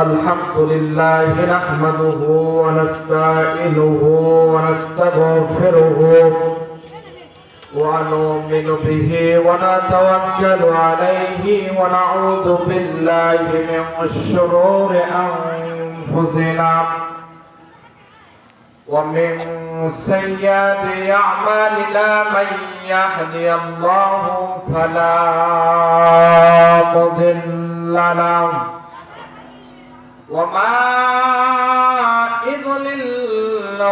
الحمد لله نحمده ونستعينه ونستغفره ونؤمن به ونتوكل عليه ونعوذ بالله من شرور أنفسنا ومن سيئات أعمالنا من يهدي الله فلا مضل له وما يضلل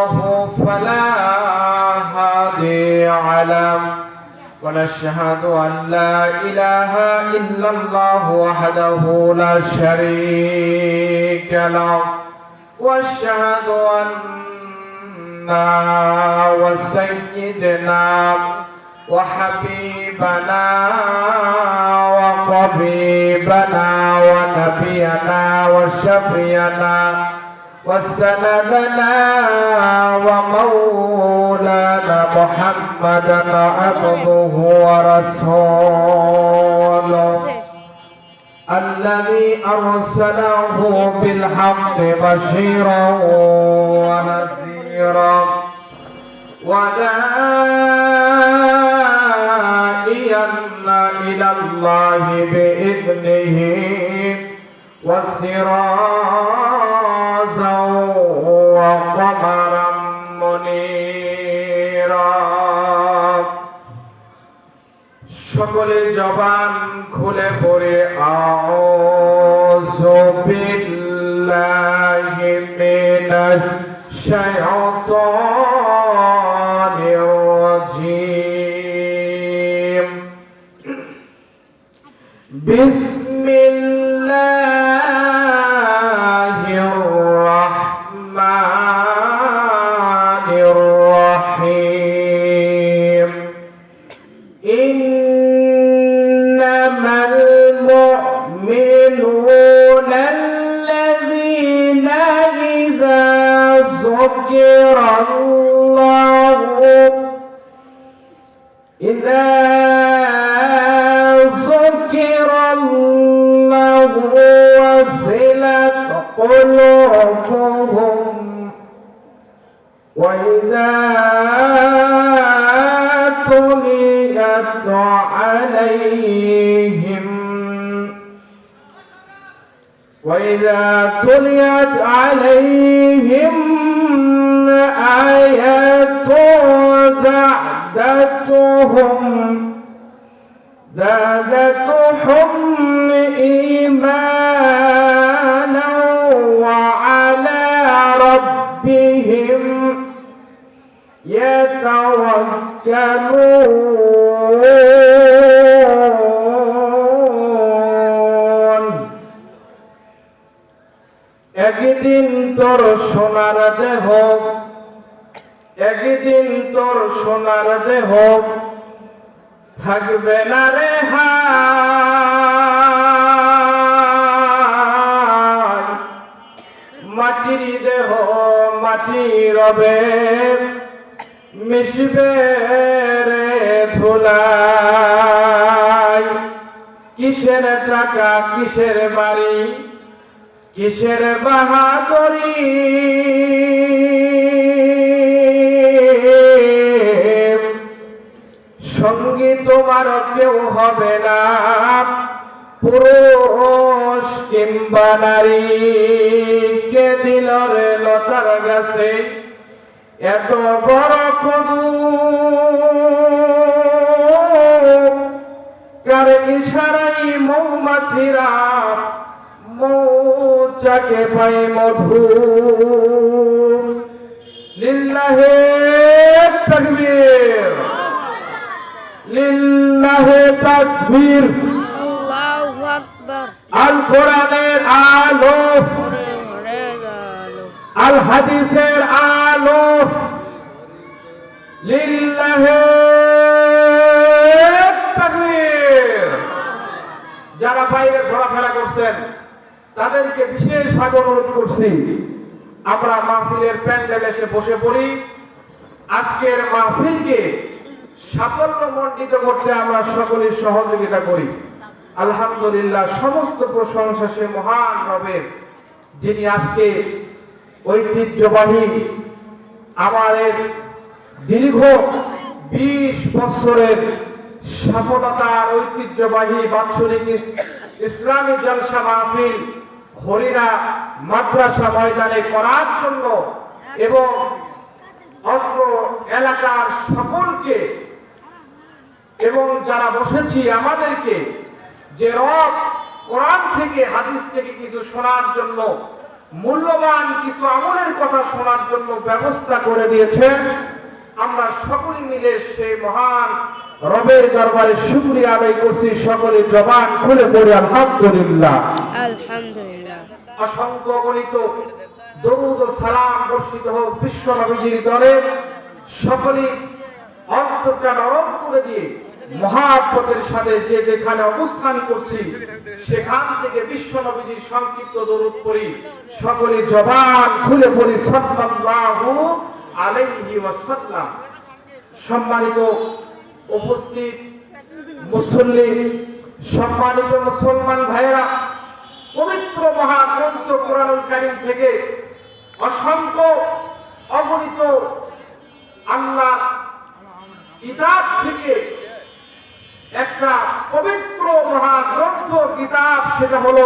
فلا هادي له ونشهد أن لا إله إلا الله وحده لا شريك له واشهد أن وسيدنا وحبيبنا وطبيبنا ونبينا وشفينا وسندنا ومولانا محمدا عبده ورسوله الذي أرسله بالحق بشيرا ونذيرا وداعيا إلى الله بإذنه وسراجا وقمرا منيرا সকলে জবান খুলে পড়ে আউযু বিল্লাহি মিনাশ শাইতানির রাজীম বিসমিল্লাহির রাহমানির রাহিম ইন্নামাল মুমিনুনা আল্লাযীনা ইযা যুকিরাল্লাহু وسلت قلوبهم وإذا تليت عليهم آيات زادتهم إيمانا وعلى ربهم يتوكلون একদিন তোর সোনার দেহ থাকবে না রে হায় মাটির দেহ মাটি রবে মিশবে রে ধুলাই কিসের টাকা কিসের বাড়ি কিসের বাহাদুরি সঙ্গী তোমার কেউ হবে না পুরুষ কিংবা নারী কে দিল রে লতার গাছে এত বড় কদু কার ইশারাই মৌমাছিরা মৌচাকে পাই মধু লিল্লাহে তাকবীর লিল্লাহে তাকবীর আল্লাহু আকবার আল কোরআনের আলো আল হাদিসের আলো লিল্লাহে তাকবীর যারা বাইরে ঘোরাফেরা করছেন তাদেরকে বিশেষভাবে অনুরোধ করছি আমরা মাহফিলের প্যান্ডেলে এসে বসে পড়ি আজকের মাহফিলকে সাফল্যমণ্ডিত করতে আমরা সকলে সহযোগিতা করি। আলহামদুলিল্লাহ, সমস্ত প্রশংসা সে মহান রবের যিনি আজকে ঐতিহ্যবাহী আমাদের দীর্ঘ 20 বছরের সফলতার ঐতিহ্যবাহী বাৎসরিক ইসলামী জলসা মাহফিল হরিণা মাদ্রাসা ময়দানে করার জন্য এবং অত্র এলাকার সকলকে এবং যারা বসেছি আমাদেরকে যে রব কোরআন থেকে হাদিস থেকে কিছু শোনার জন্য মূল্যবান কিছু আমলের কথা শোনার জন্য ব্যবস্থা করে দিয়েছেন, আমরা সকলে মিলে সেই মহান রবের দরবারে শুকরিয়া আদায় করছি। সকলে জবান খুলে পড়ে আলহামদুলিল্লাহ। আলহামদুলিল্লাহ। অসংখ্য গণিত দরুদ ও সালাম বর্ষিত হোক বিশ্ব নবীজির দরে। সকলে অন্তরটা নরম করে দিয়ে মহাব্বতের সাথে যে যেখানে অবস্থান করছি সেখান থেকে বিশ্ব নবীজির সংক্ষিপ্ত দরুদ পড়ি। সকলে জবান খুলে পড়ি সাল্লাল্লাহু আলাইহি ওয়াসাল্লাম। সম্মানিত উপস্থিত মুসল্লি, সম্মানিত মুসলমান ভাইরা, পবিত্র মহাগ্রন্থ কোরআনুল কারীম থেকে অসংখ্য অগণিত আল্লাহ কিতাব থেকে একটা পবিত্র মহাগ্রন্থ কিতাব, সেটা হলো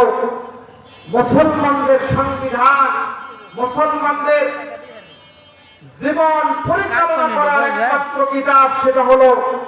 মুসলমানদের সংবিধান, মুসলমানদের জীবন পরিচালনা করার একমাত্র কিতাব, সেটা হলো